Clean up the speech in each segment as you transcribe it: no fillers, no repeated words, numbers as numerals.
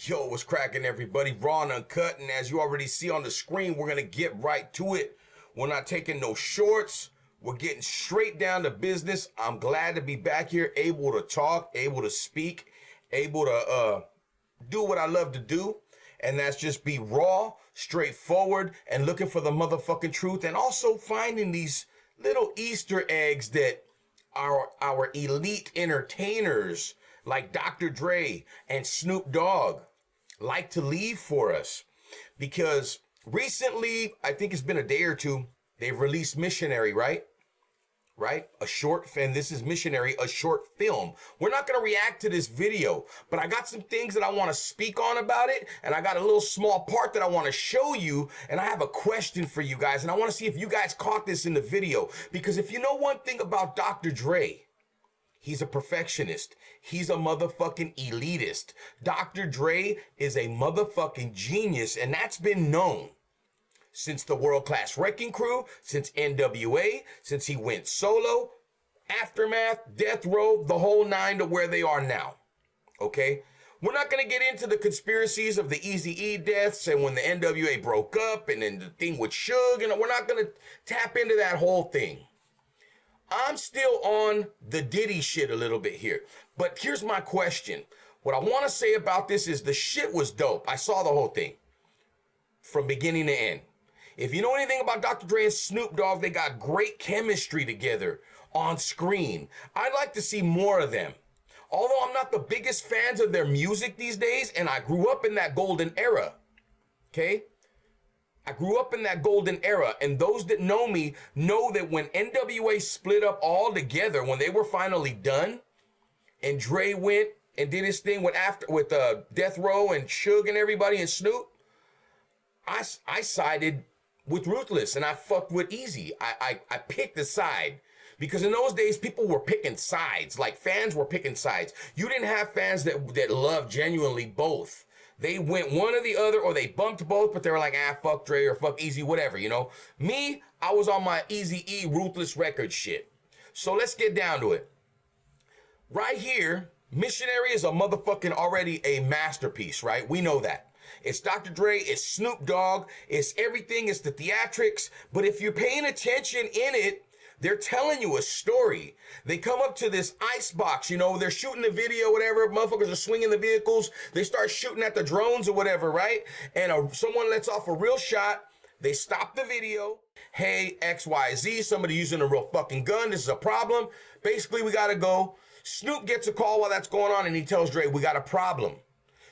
Yo, what's cracking, everybody? Raw and Uncut, and as you already see on the screen, we're gonna get right to it. We're not taking no shorts. We're getting straight down to business. I'm glad to be back here, able to talk, able to speak, able to do what I love to do, and that's just be raw, straightforward, and looking for the motherfucking truth, and also finding these little Easter eggs that our elite entertainers like Dr.Dre and Snoop Dogg like to leave for us. Because recently, I think it's been a day or two, they've released Missionary, right? A short, and this is Missionary, a short film. We're not going to react to this video, but I got some things that I want to speak on about it, and I got a little small part that I want to show you, and I have a question for you guys, and I want to see if you guys caught this in the video. Because if you know one thing about Dr. Dre, he's a perfectionist. He's a motherfucking elitist. Dr. Dre is a motherfucking genius, and that's been known since the World Class Wrecking Crew, since NWA, since he went solo, Aftermath, Death Row, the whole nine to where they are now, okay? We're not going to get into the conspiracies of the Eazy-E deaths and when the NWA broke up and then the thing with Suge, and we're not going to tap into that whole thing. I'm still on the Diddy shit a little bit here, but here's my question. What I want to say about this is the shit was dope. I saw the whole thing from beginning to end. If you know anything about Dr. Dre and Snoop Dogg, they got great chemistry together on screen. I'd like to see more of them. Although I'm not the biggest fans of their music these days, and I grew up in that golden era, okay? I grew up in that golden era, and those that know me know that when NWA split up all together, when they were finally done, and Dre went and did his thing with Death Row and Suge and everybody and Snoop, I sided with Ruthless, and I fucked with Eazy. I picked a side. Because in those days, people were picking sides. Like, fans were picking sides. You didn't have fans that loved genuinely both. They went one or the other, or they bumped both, but they were like, fuck Dre or fuck Eazy, whatever, you know? Me, I was on my Eazy-E Ruthless record shit. So let's get down to it. Right here, Missionary is a motherfucking already a masterpiece, right? We know that. It's Dr. Dre, it's Snoop Dogg, it's everything, it's the theatrics. But if you're paying attention in it, they're telling you a story. They come up to this ice box, you know, they're shooting the video, whatever, motherfuckers are swinging the vehicles. They start shooting at the drones or whatever, right? And someone lets off a real shot. They stop the video. Hey, XYZ, somebody using a real fucking gun. This is a problem. Basically, we got to go. Snoop gets a call while that's going on, and he tells Dre, we got a problem.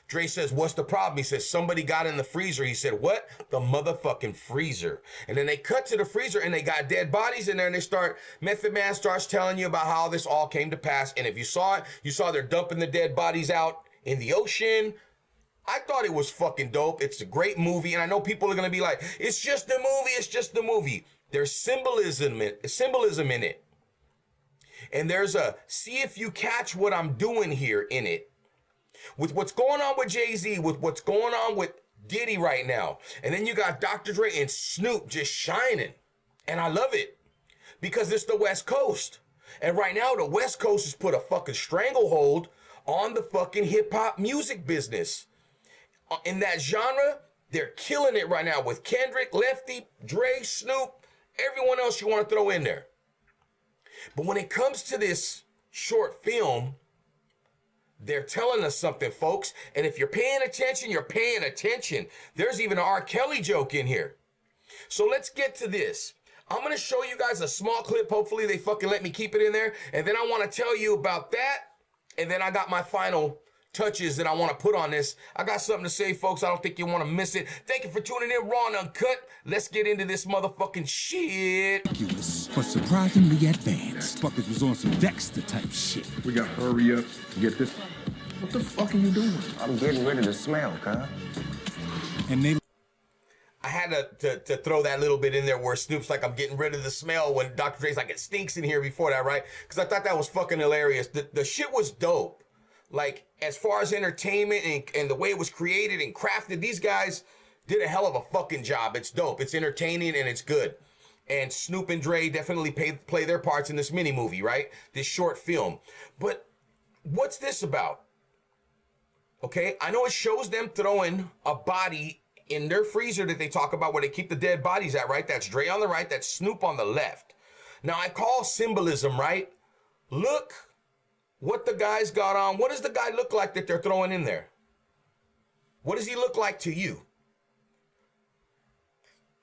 Dre says, what's the problem? He says, somebody got in the freezer. He said, what? The motherfucking freezer. And then they cut to the freezer and they got dead bodies in there, and Method Man starts telling you about how this all came to pass. And if you saw it, you saw they're dumping the dead bodies out in the ocean. I thought it was fucking dope. It's a great movie. And I know people are going to be like, it's just a movie. It's just a movie. There's symbolism in it. And there's a, see if you catch what I'm doing here in it. With what's going on with Jay-Z, with what's going on with Diddy right now. And then you got Dr. Dre and Snoop just shining. And I love it because it's the West Coast. And right now, the West Coast has put a fucking stranglehold on the fucking hip-hop music business. In that genre, they're killing it right now with Kendrick, Lefty, Dre, Snoop, everyone else you want to throw in there. But when it comes to this short film, they're telling us something, folks. And if you're paying attention, you're paying attention. There's even an R. Kelly joke in here. So let's get to this. I'm going to show you guys a small clip. Hopefully they fucking let me keep it in there. And then I want to tell you about that. And then I got my final touches that I want to put on this. I got something to say, folks. I don't think you want to miss it. Thank you for tuning in, Raw and Uncut. Let's get into this motherfucking shit. But surprisingly advanced. Fuckers was on some Dexter type shit. We gotta hurry up to get this. What the fuck are you doing? I'm getting rid of the smell, cuz. And they... I had to throw that little bit in there where Snoop's like, I'm getting rid of the smell, when Dr. Dre's like, it stinks in here before that, right? Because I thought that was fucking hilarious. The shit was dope. Like, as far as entertainment and the way it was created and crafted, these guys did a hell of a fucking job. It's dope. It's entertaining and it's good. And Snoop and Dre definitely play their parts in this mini movie, right? This short film. But what's this about? Okay, I know it shows them throwing a body in their freezer that they talk about where they keep the dead bodies at, right? That's Dre on the right, that's Snoop on the left. Now I call symbolism, right? Look what the guy's got on. What does the guy look like that they're throwing in there? What does he look like to you?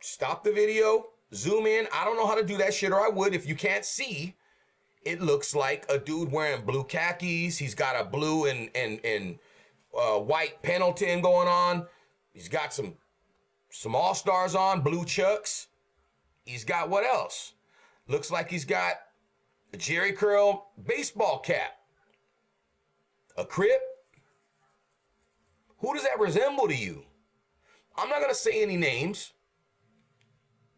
Stop the video, zoom in. I don't know how to do that shit, or I would. If you can't see, it looks like a dude wearing blue khakis. He's got a blue and white Pendleton going on. He's got some All-Stars on, blue Chucks. He's got what else? Looks like he's got a Jerry curl baseball cap. A Crip? Who does that resemble to you? I'm not going to say any names.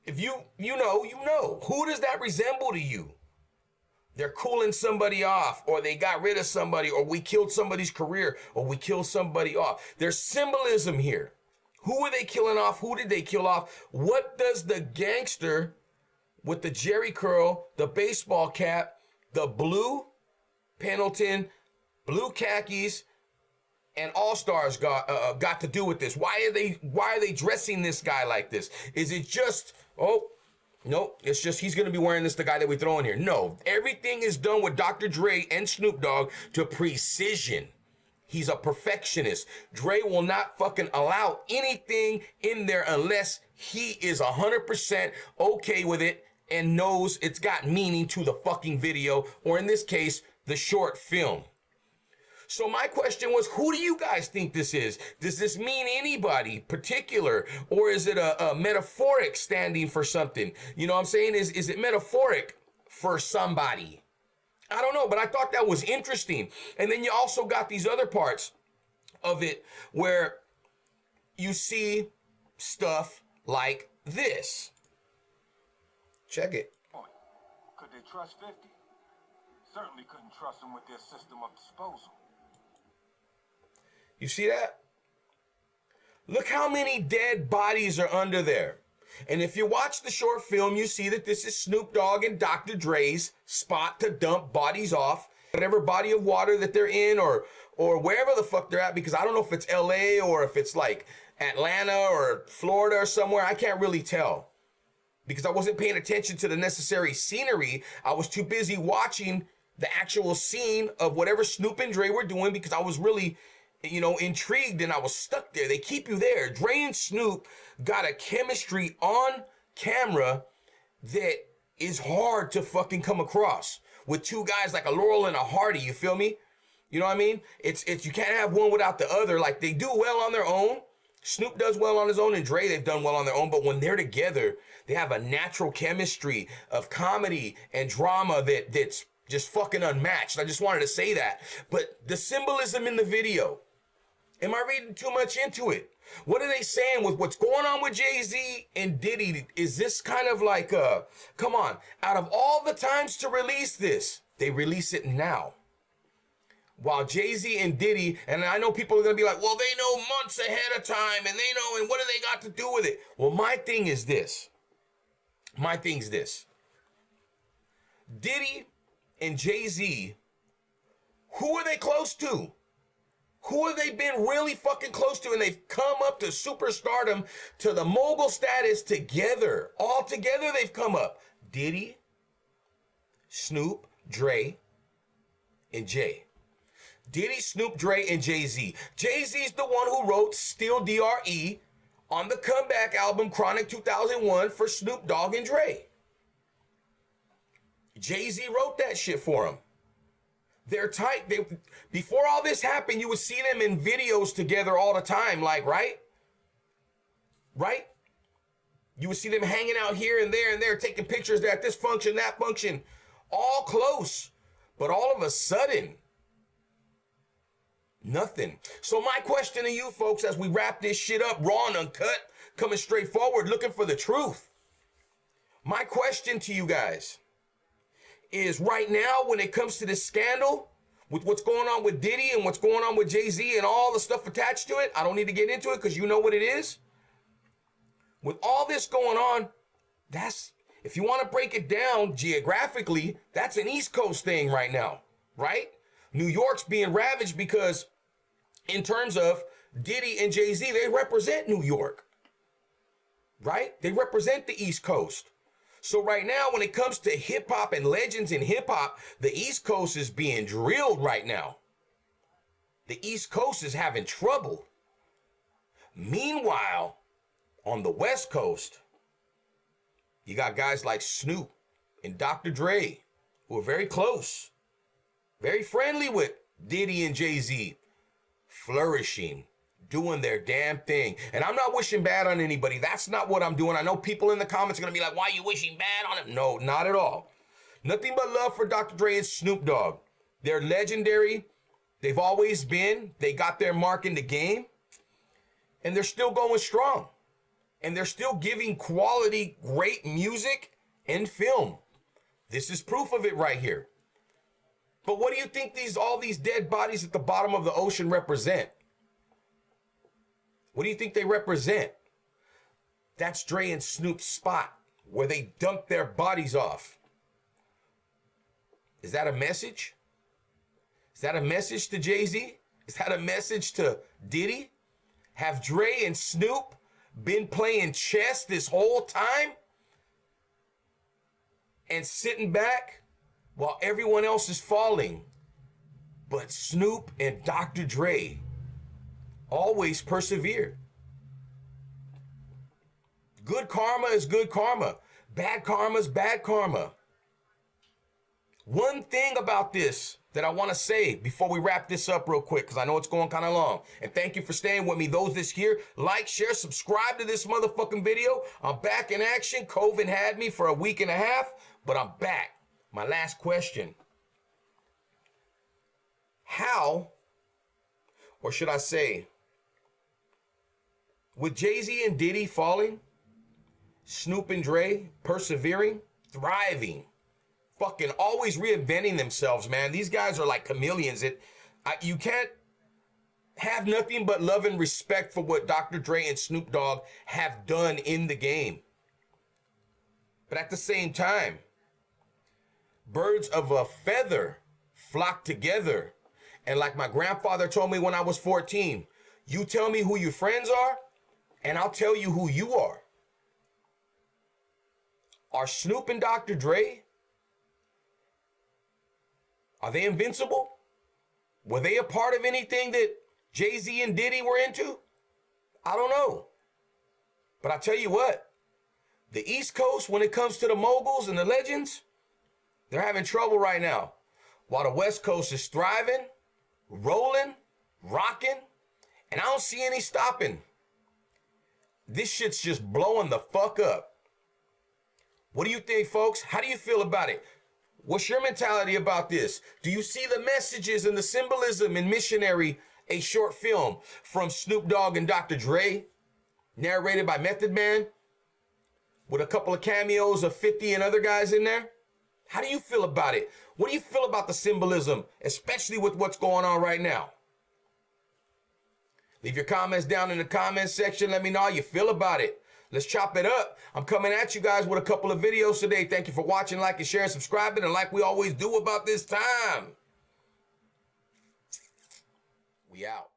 If you know. Who does that resemble to you? They're cooling somebody off, or they got rid of somebody, or we killed somebody's career, or we killed somebody off. There's symbolism here. Who are they killing off? Who did they kill off? What does the gangster with the Jerry curl, the baseball cap, the blue Pendleton, blue khakis, and All-Stars got to do with this? Why are they dressing this guy like this? Is it just, oh, no, it's just he's going to be wearing this, the guy that we throw in here? No, everything is done with Dr. Dre and Snoop Dogg to precision. He's a perfectionist. Dre will not fucking allow anything in there unless he is 100% okay with it and knows it's got meaning to the fucking video, or in this case, the short film. So my question was, who do you guys think this is? Does this mean anybody particular, or is it a metaphoric standing for something? You know what I'm saying? Is it metaphoric for somebody? I don't know, but I thought that was interesting. And then you also got these other parts of it where you see stuff like this. Check it. Could they trust 50? Certainly couldn't trust them with their system of disposal. You see that? Look how many dead bodies are under there. And if you watch the short film, you see that this is Snoop Dogg and Dr. Dre's spot to dump bodies off, whatever body of water that they're in, or wherever the fuck they're at, because I don't know if it's LA or if it's like Atlanta or Florida or somewhere. I can't really tell because I wasn't paying attention to the necessary scenery. I was too busy watching the actual scene of whatever Snoop and Dre were doing because I was really, intrigued, and I was stuck there. They keep you there. Dre and Snoop got a chemistry on camera that is hard to fucking come across with two guys like a Laurel and a Hardy. You feel me? You know what I mean? It's you can't have one without the other. Like, they do well on their own. Snoop does well on his own, and Dre, they've done well on their own. But when they're together, they have a natural chemistry of comedy and drama that's just fucking unmatched. I just wanted to say that. But the symbolism in the video, am I reading too much into it? What are they saying with what's going on with Jay-Z and Diddy? Is this kind of like, come on, out of all the times to release this, they release it now. While Jay-Z and Diddy, and I know people are going to be like, well, they know months ahead of time, and they know, and what do they got to do with it? Well, my thing is this. Diddy and Jay-Z, who are they close to? Who have they been really fucking close to? And they've come up to superstardom, to the mogul status together. All together they've come up. Diddy, Snoop, Dre, and Jay. Diddy, Snoop, Dre, and Jay-Z. Jay-Z's the one who wrote Still D.R.E. on the comeback album Chronic 2001 for Snoop Dogg and Dre. Jay-Z wrote that shit for him. They're tight. Before all this happened, you would see them in videos together all the time, like, right? Right? You would see them hanging out here and there, taking pictures at this function, that function, all close. But all of a sudden, nothing. So my question to you folks, as we wrap this shit up, raw and uncut, coming straight forward, looking for the truth. My question to you guys is, right now, when it comes to this scandal, with what's going on with Diddy and what's going on with Jay-Z and all the stuff attached to it, I don't need to get into it because you know what it is. With all this going on, that's, if you want to break it down geographically, that's an East Coast thing right now, right? New York's being ravaged because in terms of Diddy and Jay-Z, they represent New York, right? They represent the East Coast. So right now, when it comes to hip hop and legends in hip hop, the East Coast is being drilled right now. The East Coast is having trouble. Meanwhile, on the West Coast, you got guys like Snoop and Dr.Dre, who are very close, very friendly with Diddy and Jay-Z, flourishing, doing their damn thing. And I'm not wishing bad on anybody. That's not what I'm doing. I know people in the comments are going to be like, why are you wishing bad on him? No, not at all. Nothing but love for Dr. Dre and Snoop Dogg. They're legendary. They've always been. They got their mark in the game. And they're still going strong. And they're still giving quality, great music and film. This is proof of it right here. But what do you think all these dead bodies at the bottom of the ocean represent? What do you think they represent? That's Dre and Snoop's spot where they dump their bodies off. Is that a message? Is that a message to Jay-Z? Is that a message to Diddy? Have Dre and Snoop been playing chess this whole time and sitting back while everyone else is falling? But Snoop and Dr. Dre always persevere. Good karma is good karma. Bad karma is bad karma. One thing about this that I want to say before we wrap this up real quick, because I know it's going kind of long. And thank you for staying with me. Those that's here, like, share, subscribe to this motherfucking video. I'm back in action. COVID had me for a week and a half, but I'm back. My last question. How, or should I say, with Jay-Z and Diddy falling, Snoop and Dre persevering, thriving, fucking always reinventing themselves, man. These guys are like chameleons. You can't have nothing but love and respect for what Dr. Dre and Snoop Dogg have done in the game. But at the same time, birds of a feather flock together. And like my grandfather told me when I was 14, you tell me who your friends are, and I'll tell you who you are. Are Snoop and Dr. Dre, are they invincible? Were they a part of anything that Jay-Z and Diddy were into? I don't know. But I tell you what, the East Coast, when it comes to the moguls and the legends, they're having trouble right now. While the West Coast is thriving, rolling, rocking, and I don't see any stopping. This shit's just blowing the fuck up. What do you think, folks? How do you feel about it? What's your mentality about this? Do you see the messages and the symbolism in Missionary, a short film from Snoop Dogg and Dr. Dre, narrated by Method Man, with a couple of cameos of 50 and other guys in there? How do you feel about it? What do you feel about the symbolism, especially with what's going on right now? Leave your comments down in the comments section. Let me know how you feel about it. Let's chop it up. I'm coming at you guys with a couple of videos today. Thank you for watching, like, and share, and subscribing. And like we always do about this time, we out.